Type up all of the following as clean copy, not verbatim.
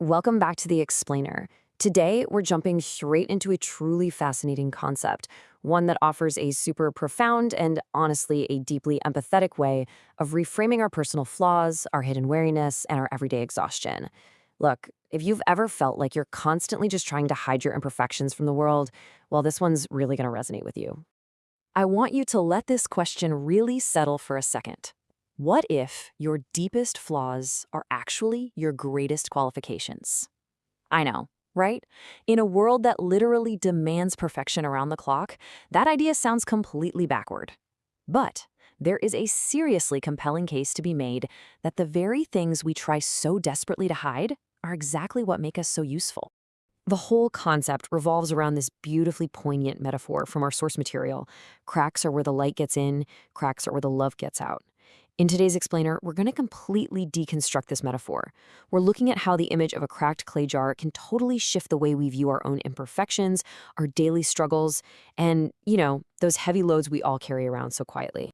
Welcome back to The Explainer. Today, we're jumping straight into a truly fascinating concept, one that offers a super profound and honestly a deeply empathetic way of reframing our personal flaws, our hidden wariness, and our everyday exhaustion. Look, if you've ever felt like you're constantly just trying to hide your imperfections from the world, well, this one's really going to resonate with you. I want you to let this question really settle for a second. What if your deepest flaws are actually your greatest qualifications? I know, right? In a world that literally demands perfection around the clock, that idea sounds completely backward. But there is a seriously compelling case to be made that the very things we try so desperately to hide are exactly what make us so useful. The whole concept revolves around this beautifully poignant metaphor from our source material. Cracks are where the light gets in, cracks are where the love gets out. In today's explainer, we're going to completely deconstruct this metaphor. We're looking at how the image of a cracked clay jar can totally shift the way we view our own imperfections, our daily struggles, and, those heavy loads we all carry around so quietly.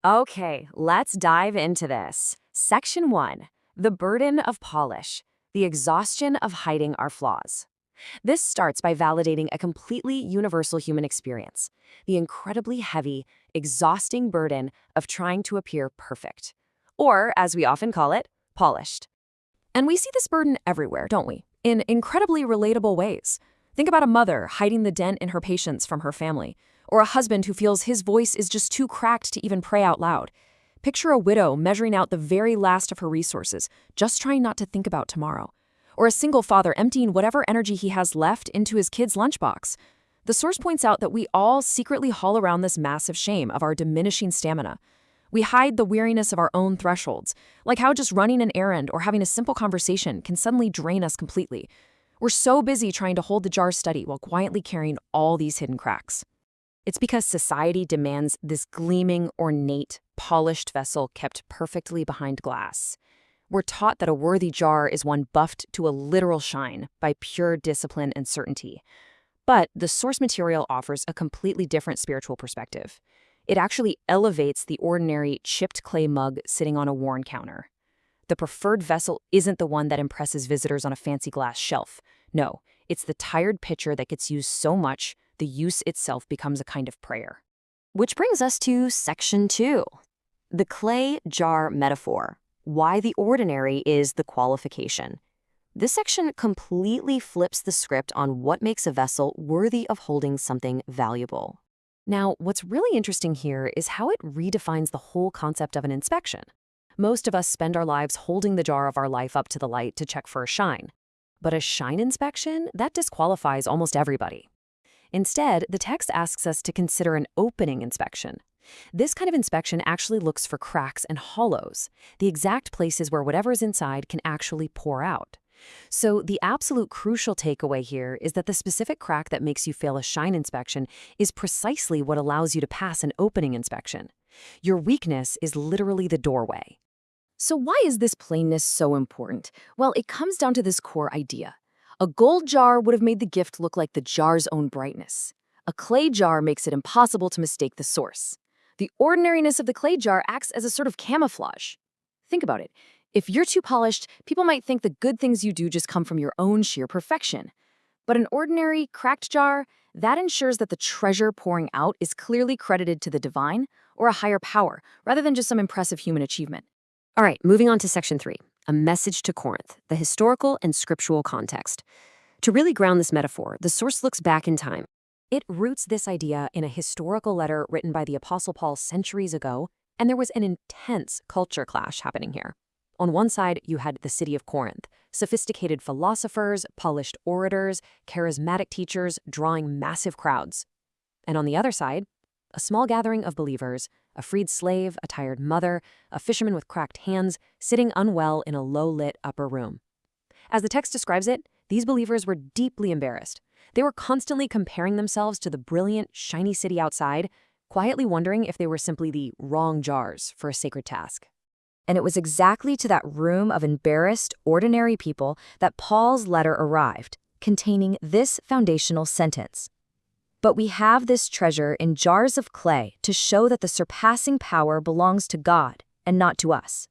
Okay, let's dive into this. Section 1. The burden of polish. The exhaustion of hiding our flaws. This starts by validating a completely universal human experience, the incredibly heavy, exhausting burden of trying to appear perfect, or, as we often call it, polished. And we see this burden everywhere, don't we? In incredibly relatable ways. Think about a mother hiding the dent in her patience from her family, or a husband who feels his voice is just too cracked to even pray out loud. Picture a widow measuring out the very last of her resources, just trying not to think about tomorrow. Or a single father emptying whatever energy he has left into his kid's lunchbox. The source points out that we all secretly haul around this massive shame of our diminishing stamina. We hide the weariness of our own thresholds, like how just running an errand or having a simple conversation can suddenly drain us completely. We're so busy trying to hold the jar steady while quietly carrying all these hidden cracks. It's because society demands this gleaming, ornate, polished vessel kept perfectly behind glass. We're taught that a worthy jar is one buffed to a literal shine by pure discipline and certainty. But the source material offers a completely different spiritual perspective. It actually elevates the ordinary chipped clay mug sitting on a worn counter. The preferred vessel isn't the one that impresses visitors on a fancy glass shelf. No, it's the tired pitcher that gets used so much, the use itself becomes a kind of prayer. Which brings us to Section 2, the clay jar metaphor. Why the ordinary is the qualification. This section completely flips the script on what makes a vessel worthy of holding something valuable. Now, what's really interesting here is how it redefines the whole concept of an inspection. Most of us spend our lives holding the jar of our life up to the light to check for a shine. But a shine inspection, that disqualifies almost everybody. Instead, the text asks us to consider an opening inspection. This kind of inspection actually looks for cracks and hollows, the exact places where whatever is inside can actually pour out. So the absolute crucial takeaway here is that the specific crack that makes you fail a shine inspection is precisely what allows you to pass an opening inspection. Your weakness is literally the doorway. So why is this plainness so important? Well, it comes down to this core idea. A gold jar would have made the gift look like the jar's own brightness. A clay jar makes it impossible to mistake the source. The ordinariness of the clay jar acts as a sort of camouflage. Think about it. If you're too polished, people might think the good things you do just come from your own sheer perfection. But an ordinary, cracked jar, that ensures that the treasure pouring out is clearly credited to the divine or a higher power, rather than just some impressive human achievement. All right, moving on to Section 3, a message to Corinth, the historical and scriptural context. To really ground this metaphor, the source looks back in time. It roots this idea in a historical letter written by the Apostle Paul centuries ago, and there was an intense culture clash happening here. On one side, you had the city of Corinth, sophisticated philosophers, polished orators, charismatic teachers drawing massive crowds. And on the other side, a small gathering of believers, a freed slave, a tired mother, a fisherman with cracked hands, sitting unwell in a low-lit upper room. As the text describes it, these believers were deeply embarrassed. They were constantly comparing themselves to the brilliant, shiny city outside, quietly wondering if they were simply the wrong jars for a sacred task. And it was exactly to that room of embarrassed, ordinary people that Paul's letter arrived, containing this foundational sentence. But we have this treasure in jars of clay to show that the surpassing power belongs to God and not to us.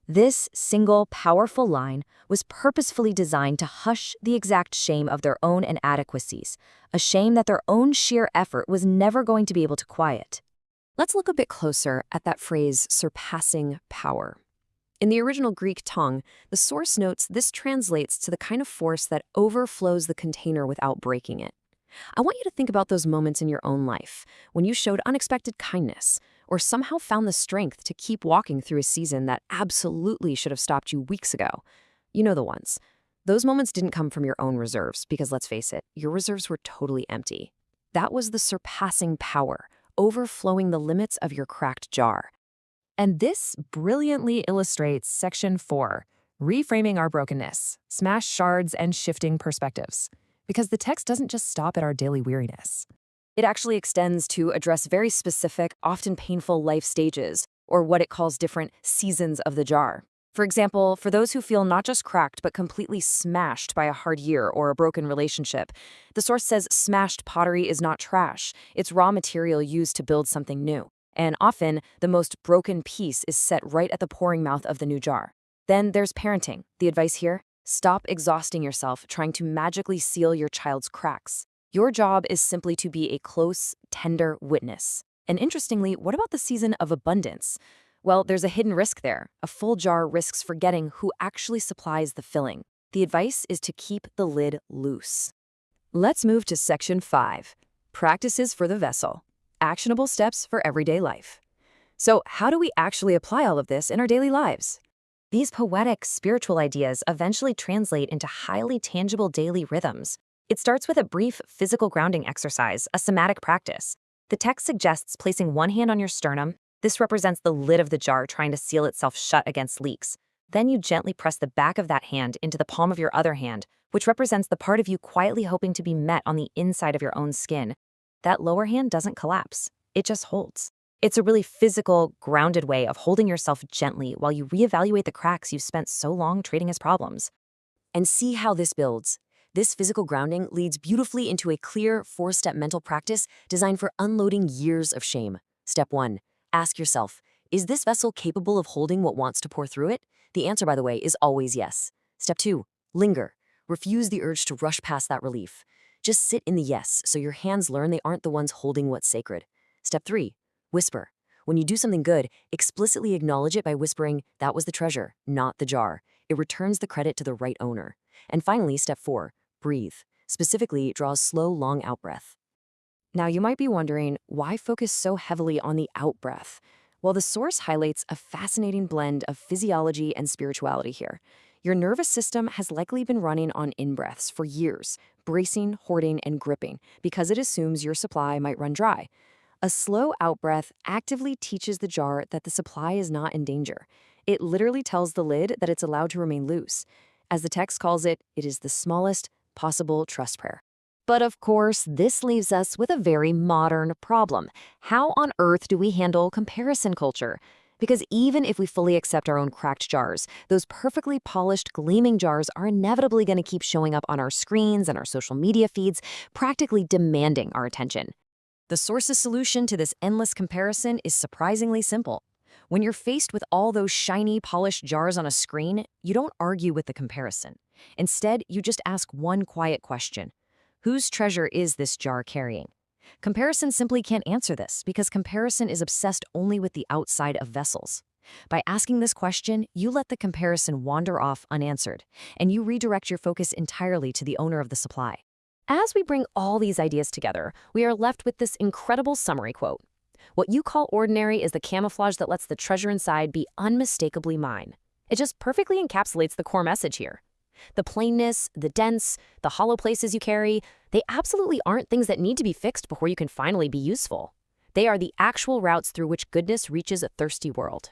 This single, powerful line was purposefully designed to hush the exact shame of their own inadequacies, a shame that their own sheer effort was never going to be able to quiet. Let's look a bit closer at that phrase, surpassing power. In the original Greek tongue, the source notes this translates to the kind of force that overflows the container without breaking it. I want you to think about those moments in your own life when you showed unexpected kindness or somehow found the strength to keep walking through a season that absolutely should have stopped you weeks ago. You know the ones. Those moments didn't come from your own reserves because, let's face it, your reserves were totally empty. That was the surpassing power, overflowing the limits of your cracked jar. And this brilliantly illustrates Section 4, reframing our brokenness, smashed shards and shifting perspectives. Because the text doesn't just stop at our daily weariness. It actually extends to address very specific, often painful life stages, or what it calls different seasons of the jar. For example, for those who feel not just cracked but completely smashed by a hard year or a broken relationship, the source says smashed pottery is not trash. It's raw material used to build something new. And often, the most broken piece is set right at the pouring mouth of the new jar. Then there's parenting. The advice here? Stop exhausting yourself trying to magically seal your child's cracks. Your job is simply to be a close, tender witness. And interestingly, what about the season of abundance? Well, there's a hidden risk there. A full jar risks forgetting who actually supplies the filling. The advice is to keep the lid loose. Let's move to Section 5, Practices for the Vessel. Actionable steps for everyday life. So, how do we actually apply all of this in our daily lives? These poetic, spiritual ideas eventually translate into highly tangible daily rhythms. It starts with a brief physical grounding exercise, a somatic practice. The text suggests placing one hand on your sternum. This represents the lid of the jar trying to seal itself shut against leaks. Then you gently press the back of that hand into the palm of your other hand, which represents the part of you quietly hoping to be met on the inside of your own skin. That lower hand doesn't collapse. It just holds. It's a really physical, grounded way of holding yourself gently while you reevaluate the cracks you've spent so long treating as problems. And see how this builds. This physical grounding leads beautifully into a clear, 4-step mental practice designed for unloading years of shame. Step 1. Ask yourself, is this vessel capable of holding what wants to pour through it? The answer, by the way, is always yes. Step 2. Linger. Refuse the urge to rush past that relief. Just sit in the yes so your hands learn they aren't the ones holding what's sacred. Step 3. Whisper. When you do something good, explicitly acknowledge it by whispering, that was the treasure, not the jar. It returns the credit to the right owner. And finally, Step 4. Breathe. Specifically, draw a slow, long out-breath. Now, you might be wondering, why focus so heavily on the out-breath? Well, the source highlights a fascinating blend of physiology and spirituality here. Your nervous system has likely been running on in-breaths for years, bracing, hoarding, and gripping, because it assumes your supply might run dry. A slow out-breath actively teaches the jar that the supply is not in danger. It literally tells the lid that it's allowed to remain loose. As the text calls it, it is the smallest possible trust prayer. But of course, this leaves us with a very modern problem. How on earth do we handle comparison culture? Because even if we fully accept our own cracked jars, those perfectly polished, gleaming jars are inevitably going to keep showing up on our screens and our social media feeds, practically demanding our attention. The source's solution to this endless comparison is surprisingly simple. When you're faced with all those shiny, polished jars on a screen, you don't argue with the comparison. Instead, you just ask one quiet question. Whose treasure is this jar carrying? Comparison simply can't answer this because comparison is obsessed only with the outside of vessels. By asking this question, you let the comparison wander off unanswered, and you redirect your focus entirely to the owner of the supply. As we bring all these ideas together, we are left with this incredible summary quote. What you call ordinary is the camouflage that lets the treasure inside be unmistakably mine. It just perfectly encapsulates the core message here. The plainness, the dents, the hollow places you carry, they absolutely aren't things that need to be fixed before you can finally be useful. They are the actual routes through which goodness reaches a thirsty world.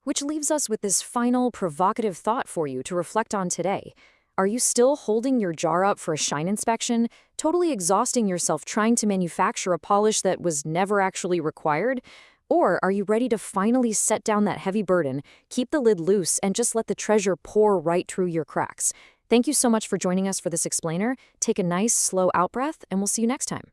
Which leaves us with this final provocative thought for you to reflect on today. Are you still holding your jar up for a shine inspection, totally exhausting yourself trying to manufacture a polish that was never actually required? Or are you ready to finally set down that heavy burden, keep the lid loose, and just let the treasure pour right through your cracks? Thank you so much for joining us for this explainer. Take a nice, slow out breath, and we'll see you next time.